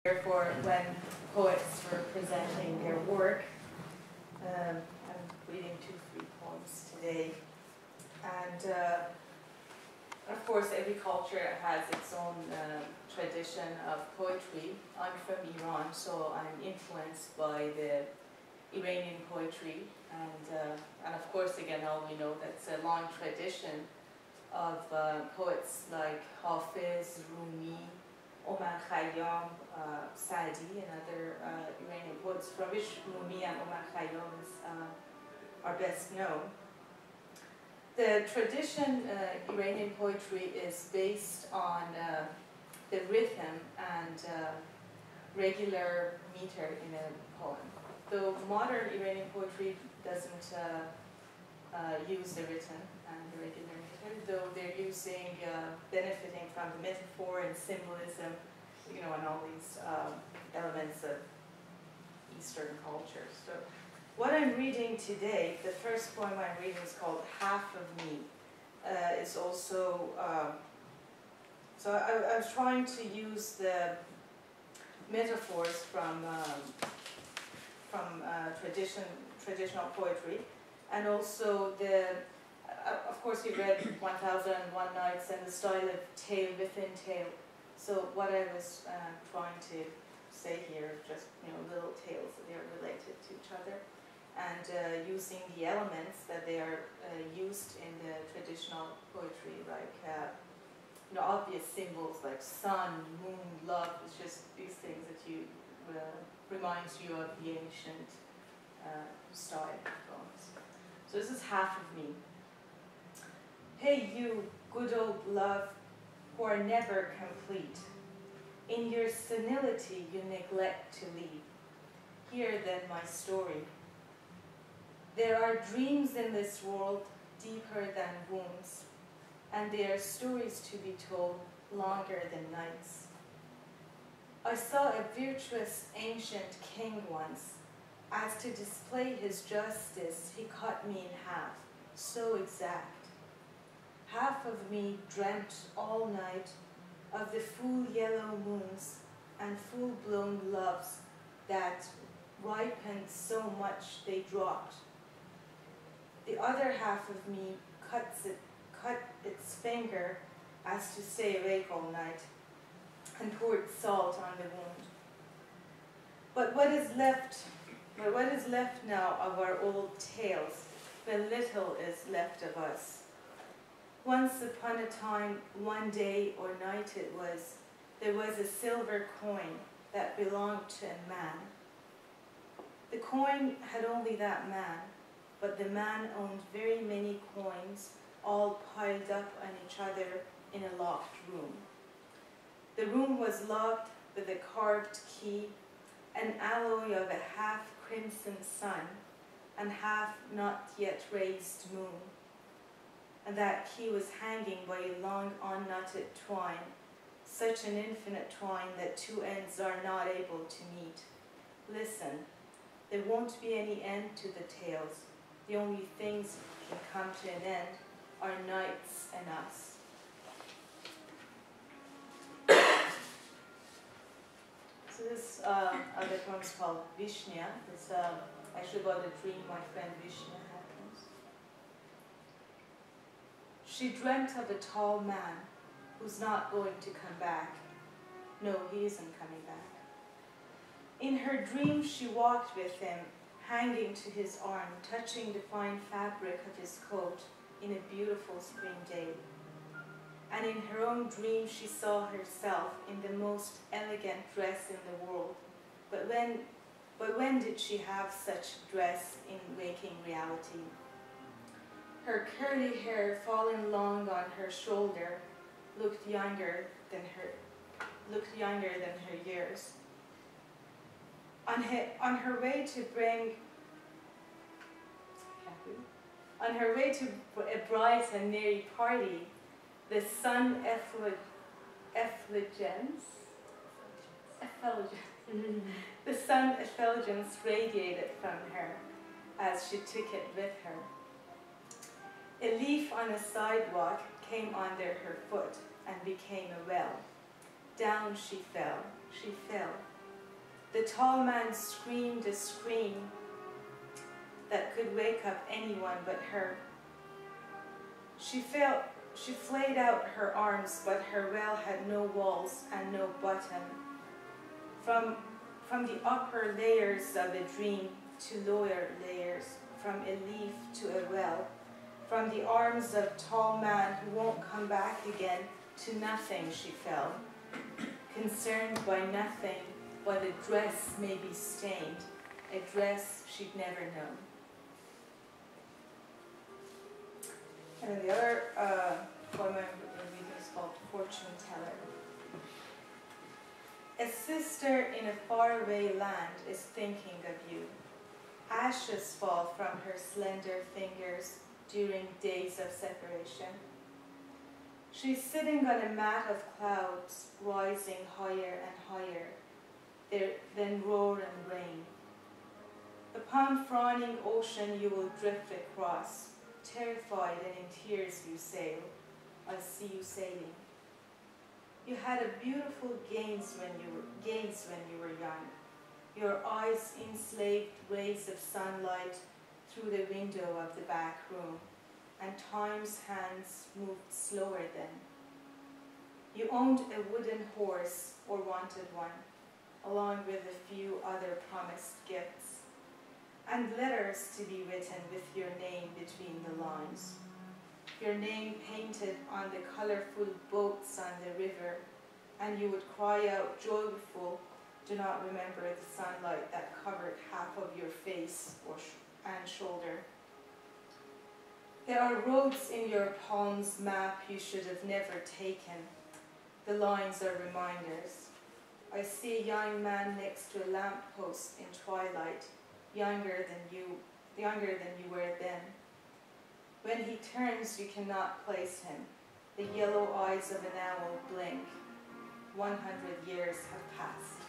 Therefore, when poets were presenting their work, I'm reading 2-3 poems today. And of course, every culture has its own tradition of poetry. I'm from Iran, so I'm influenced by the Iranian poetry. And of course, again, all we know that's a long tradition of poets like Hafiz, Rumi, Omar Khayyam, Sadi, and other Iranian poets, from which Rumi and Omar Khayyam are best known. The tradition, Iranian poetry, is based on the rhythm and regular meter in a poem. Though modern Iranian poetry doesn't use the rhythm and the regular meter, though they're using, benefiting from the metaphor and symbolism, you know, and all these elements of Eastern culture. So what I'm reading today, the first poem I'm reading is called Half of Me. It's also, so I was trying to use the metaphors from traditional poetry, and also the, of course we read 1001 Nights and the style of tale within tale. So what I was trying to say here, just, you know, little tales that they are related to each other, and using the elements that they are used in the traditional poetry, like you know, obvious symbols like sun, moon, love. It's just these things that you reminds you of the ancient style poems. So this is Half of Me. Hey you, good old love, who are never complete. In your senility you neglect to leave. Hear then my story. There are dreams in this world deeper than wombs, and there are stories to be told longer than nights. I saw a virtuous ancient king once. As to display his justice, he cut me in half, so exact. Half of me dreamt all night of the full yellow moons and full-blown loves that ripened so much they dropped. The other half of me cut its finger as to stay awake all night, and poured salt on the wound. But what is left now of our old tales, when little is left of us? Once upon a time, one day or night it was, there was a silver coin that belonged to a man. The coin had only that man, but the man owned very many coins, all piled up on each other in a locked room. The room was locked with a carved key, an alloy of a half-crimson sun and half not yet raised moon. And that key was hanging by a long unknotted twine, such an infinite twine that two ends are not able to meet. Listen, there won't be any end to the tales. The only things that can come to an end are nights and us. So this other poem is called Vishnya. It's actually about a dream my friend Vishnya had once. She dreamt of a tall man who's not going to come back. No, he isn't coming back. In her dream, she walked with him, hanging to his arm, touching the fine fabric of his coat in a beautiful spring day. And in her own dream, she saw herself in the most elegant dress in the world. But when did she have such dress in waking reality? Her curly hair, falling long on her shoulder, looked younger than her years. On her way to a bright and merry party, the sun effulgence radiated from her as she took it with her. A leaf on a sidewalk came under her foot and became a well. Down she fell, The tall man screamed a scream that could wake up anyone but her. She flayed out her arms, but her well had no walls and no bottom. From the upper layers of a dream to lower layers, from a leaf to a well, from the arms of tall man who won't come back again to nothing she fell, concerned by nothing, but a dress may be stained, a dress she'd never known. And then the other poem I'm reading is called Fortune Teller. A sister in a faraway land is thinking of you. Ashes fall from her slender fingers during days of separation. She's sitting on a mat of clouds, rising higher and higher, then roar and rain. Upon frowning ocean you will drift across, terrified and in tears you sail. I see you sailing. You had a beautiful gaze when you were young. Your eyes enslaved rays of sunlight through the window of the back room, and time's hands moved slower then. You owned a wooden horse, or wanted one, along with a few other promised gifts, and letters to be written with your name between the lines. Your name painted on the colorful boats on the river, and you would cry out joyful, do not remember the sunlight that covered half of your face and shoulder. There are roads in your palm's map you should have never taken. The lines are reminders. I see a young man next to a lamppost in twilight, younger than you were then. When he turns, you cannot place him. The yellow eyes of an owl blink. 100 years have passed.